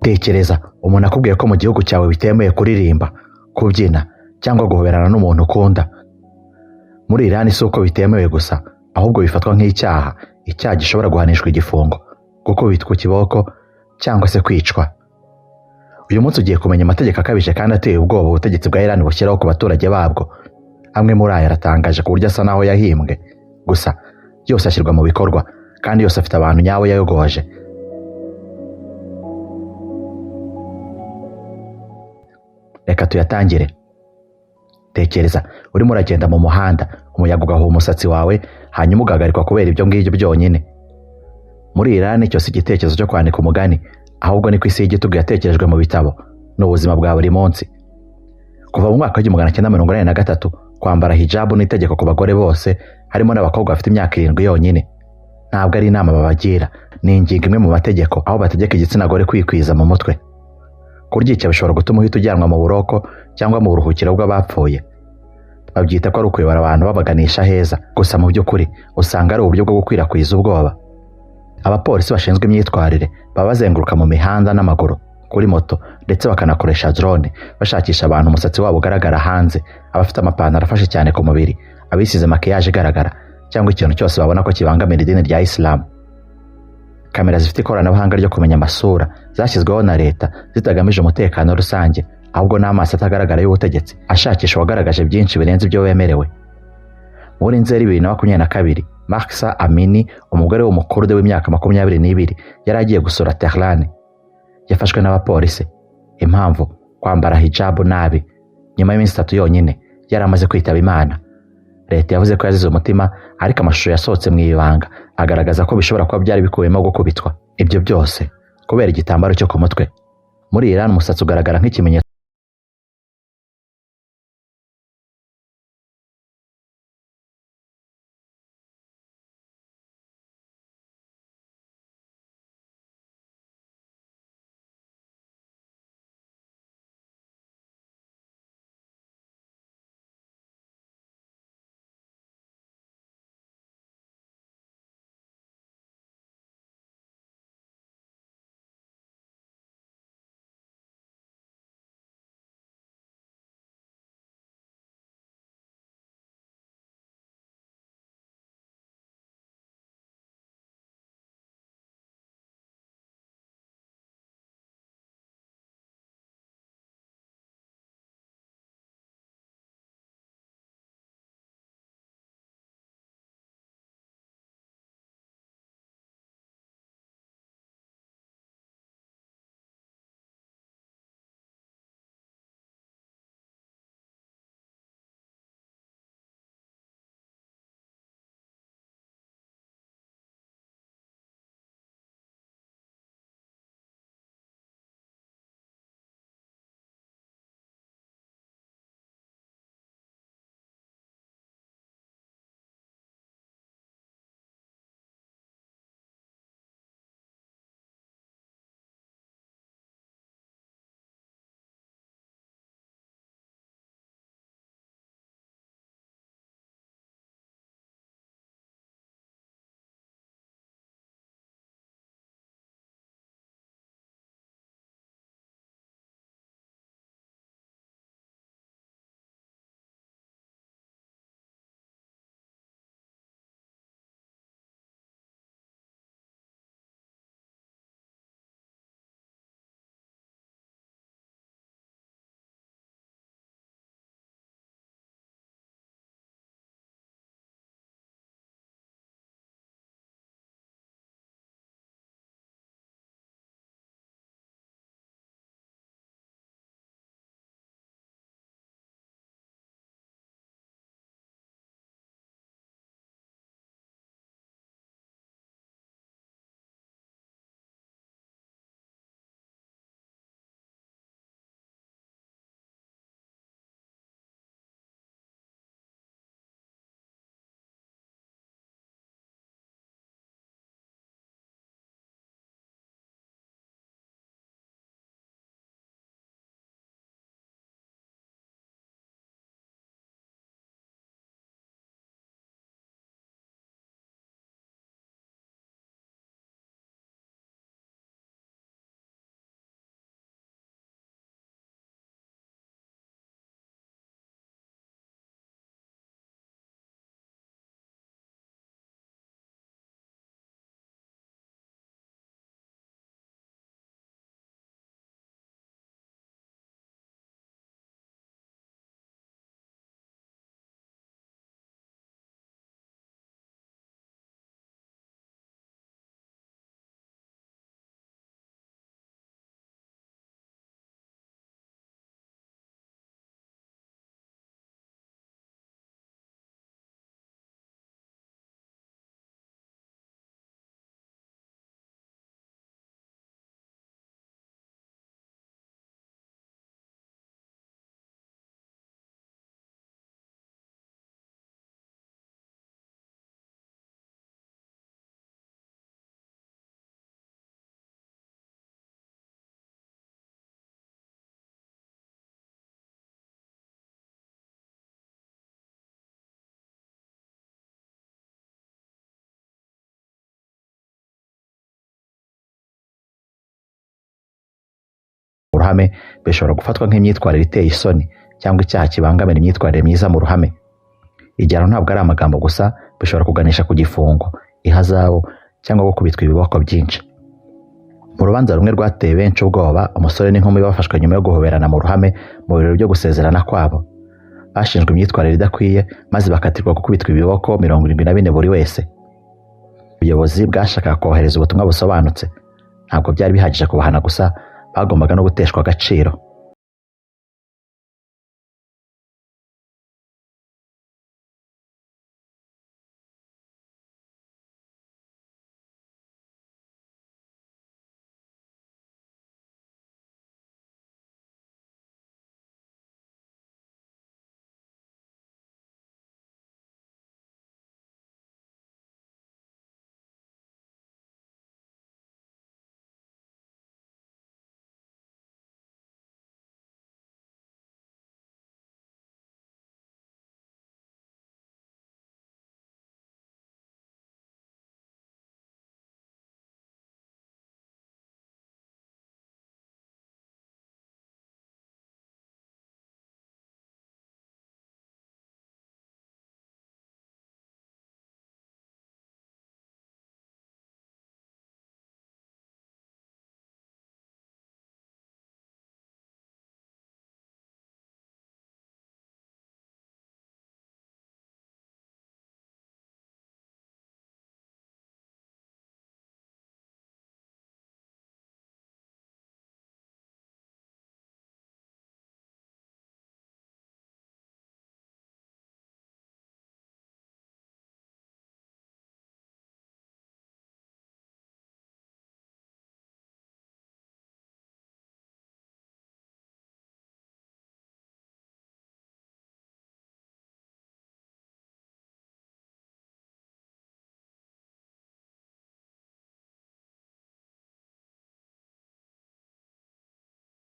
Tekereza umuntu akubwiye ko mu gihugu cyawe bitemewe kuririmba, kubyina cyangwa guhoberana n'umuntu ukunda. Muri Iran si uko bitemewe gusa, ahubwo bifatwa nk'icyaha, icyaha gishobora guhanishwa igifungo, gukubitwa ikiboko cyangwa se kwicwa. Uyu munsi ugiye kumenya amategeko akabije kandi ateye ubwoba ubutegetsi bwa Iran bushyiraho ku baturage babwo. Amwe muri aya aratangaje ku buryo asa naho yahimbwe, gusa yose ashyirwa mu bikorwa kandi yose afite abantu nyabo yayogoje. Reka tuyatangire. Tekereza urimo uragenda mu muhanda, umuyaga ugahuha umusatsi wawe, hanyuma ugahagarikwa kubera ibyo ngibyo byonyine. Muri Iran icyo si igitekerezo cyo kwandika umugani, ahubwo ni ku isi y'igitugu yatekerejwe mu bitabo n'ubuzima bwa buri munsi. Kuva mu mwaka wa 1983 kwambara hijab ni itegeko ku bagore bose, harimo n'abakobwa bafite imyaka 7 yonyine. Ntabwo ari inama babagira, ni ingingo imwe mu mategeko aho bategeka igitsina gore kwikwiza mu mutwe. Kuryica bishobora gutuma uhita ujyanwa mu buroko cyangwa mu buruhukiro bw'abapfuye. Babyita ko ari ukuyobora abantu babaganisha heza, gusa mu by'ukuri usanga ari uburyo bwo gukwirakwiza ubwoba. Abapolisi bashinzwe imyitwarire baba bazenguruka mu mihanda n'amaguru, kuri moto ndetse bakanakoresha drone bashakisha abantu umusatsi wabo ugaragara hanze, abafite amapantaro afashe cyane ku mubiri, abisize makiyaje igaragara cyangwa ikintu cyose babona ko kibangamira idini rya Islam. Kamera zifite ikoranabuhanga ryo kumenya amasura zashyizweho na leta zitagamije umutekano rusange, ahubwo n'amaso atagaragara y'ubutegetsi ashakisha uwagaragaje byinshi birenze ibyo wemerewe. Muri Nzeri 2022, Mahsa Amini, umugore w'umukurde w'imyaka 22, yari agiye gusura Tehran. Yafashwe n'abapolisi. Impamvu: kwambara hijab nabi. Nyuma y'iminsi 3 yonyine yari amaze kwitaba Imana. Leta yavuze ko yazize umutima, ariko amashusho yasohotse mu ibanga agaragaza ko bishobora kuba byari bikubiyemo gukubitwa. Ibyo byose kubera igitambaro cyo ku mutwe. Muri Iran umusatsi ugaragara nk'ikimenyetso ruhame bishobora gufatwa nk'imyitwarire iteye isoni cyangwa icyaha kibangamira imyitwarire myiza mu ruhame. Igihano ntabwo ari amagambo gusa, bishobora kuganisha ku gifungo, ihazabu cyangwa gukubitwa ibiboko byinshi. Mu rubanza rumwe rwateye benshi ubwoba, umusore n'inkumi bafashwe nyuma yo guhoberana mu ruhame mu birori byo gusezerana kwabo. Bashinjwe imyitwarire idakwiye maze bakatirwa gukubitwa ibiboko 74 buri wese. Ubuyobozi bwashakaga kohereza ubutumwa busobanutse. Ntabwo byari bihagije kubahana gusa, bagombaga no guteshwa agaciro.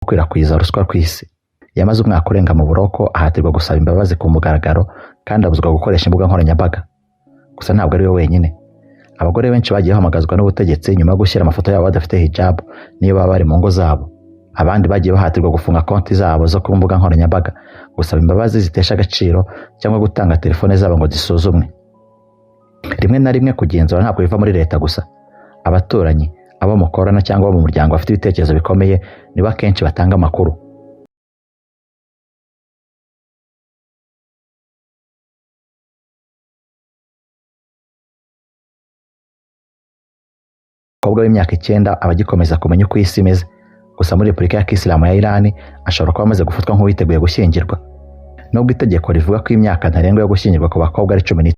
Gukwirakwiza ruswa ku isi. Yamaze umwaka urenga mu buroko, ahatirwa gusaba imbabazi ku mugaragaro kandi abuzwa gukoresha imbuga nkoranyambaga. Gusa ntabwo ari we wenyine. Abagore benshi bagiye bahamagazwa n'ubutegetsi nyuma yo gushyira amafoto yabo badafite hijab niyo baba bari mu ngo zabo. Abandi bagiye bahatirwa gufunga konti zabo zo ku mbuga nkoranyambaga, gusaba imbabazi zitesha agaciro cyangwa gutanga telefone zabo ngo zisuzumwe. Rimwe na rimwe kugenzura ntabwo biva muri leta gusa. Abaturanyi, abo mukorana cyangwa abo mu muryango bafite ibitekerezo bikomeye nibo akenshi batanga amakuru. Umukobwa w'imyaka 9 abagikomeza kumenya uko isi imeze. Gusa muri Repubulika ya Kisilamu ya Iran ashobora kuba amaze gufatwa nk'uwiteguye gushyingirwa. Nubwo itegeko rivuga ko imyaka ntarengwa yo gushyingirwa ku bakobwa ari 15.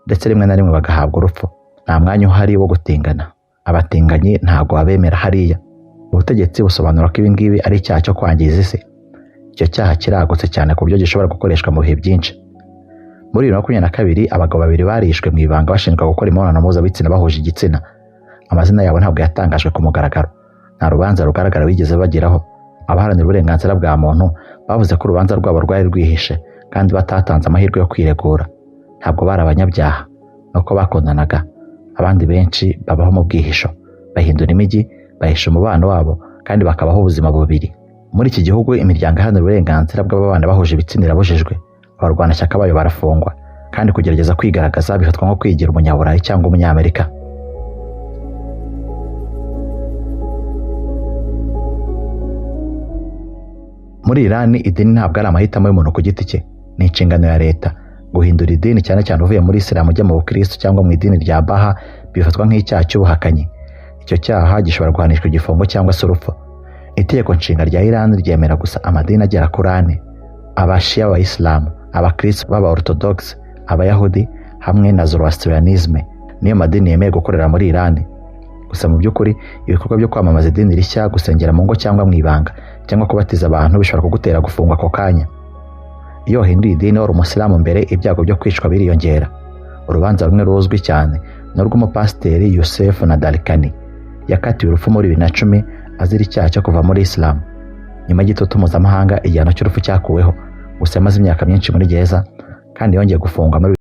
ndetse rimwe na rimwe bagahabwa urupfu. Nta mwanya uhari wo gutingana. Abatinganyi ntago abemera hariya. Ubutegetsi busobanura ko ibi ngibi ari icyaha cyo kwangiza isi. Icyo cyaha kiragutse cyane ku buryo gishobora gukoreshwa mu bihe byinshi. Muri 2022 abagabo 2 barishwe mu ibanga bashinjwa gukora imibonano mpuzabitsina bahuje igitsina. Amazina yabo ntabwo yatangajwe ku mugaragaro. Nta rubanza rugaragara bigeze bageraho. Abaharanira uburenganzira bwa muntu bavuze ko urubanza rwabo rwari rwihishe kandi batatanze amahirwe yo kwiregura. Ntabwo bari abanyabyaha, nuko bakundanaga. Abandi benshi babaho mu bwihisho, bahindura imijyi, bahisha umubano wabo kandi bakabaho ubuzima bubiri. Muri iki gihugu imiryango iharanira uburenganzira bw'abana bahuje ibitsina irabujijwe. Abarwanashyaka bayo barafungwa kandi kugerageza kwigaragaza bifatwa nko kwigira umunyaburayi cyangwa umunyamerika. Muri Iran idini ntabwo ari amahitamo y'umuntu ku giti cye, ni inshingano ya leta. Guhindura idini cyane cyane uvuye muri Islam ujya mu Bukristo cyangwa mu idini rya Baha bifatwa nk'icyaha cy'ubuhakanyi. Icyo cyaha gishobora guhanishwa igifungo cyangwa se urupfu. Itegeko nshinga rya Iran ryemera gusa amadini agera kuri 4: Abashia b'Abayisilamu, Abakristo b'Abaorthodox, Abayahudi hamwe na Zoroastrianism. Niyo madini yemeye gukorera muri Iran. Gusa mu by'ukuri ibikorwa byo kwamamaza idini rishya, gusengera mu ngo cyangwa mu ibanga cyangwa kubatiza abantu bishobora kugutera gufungwa ako kanya. Iyo wahinduye idini wari umusilamu mbere, ibyago byo kwicwa biriyongera. Urubanza rumwe ruzwi cyane ni urw'umupasiteri Youssef Nadarkhani yakatiwe urupfu muri 2010 azira icyaha cyo kuva muri Islam. Nyuma y'igitutu mpuzamahanga igihano cy'urupfu cyakuweho. Gusa yamaze imyaka myinshi muri gereza kandi yongeye gufungwa muri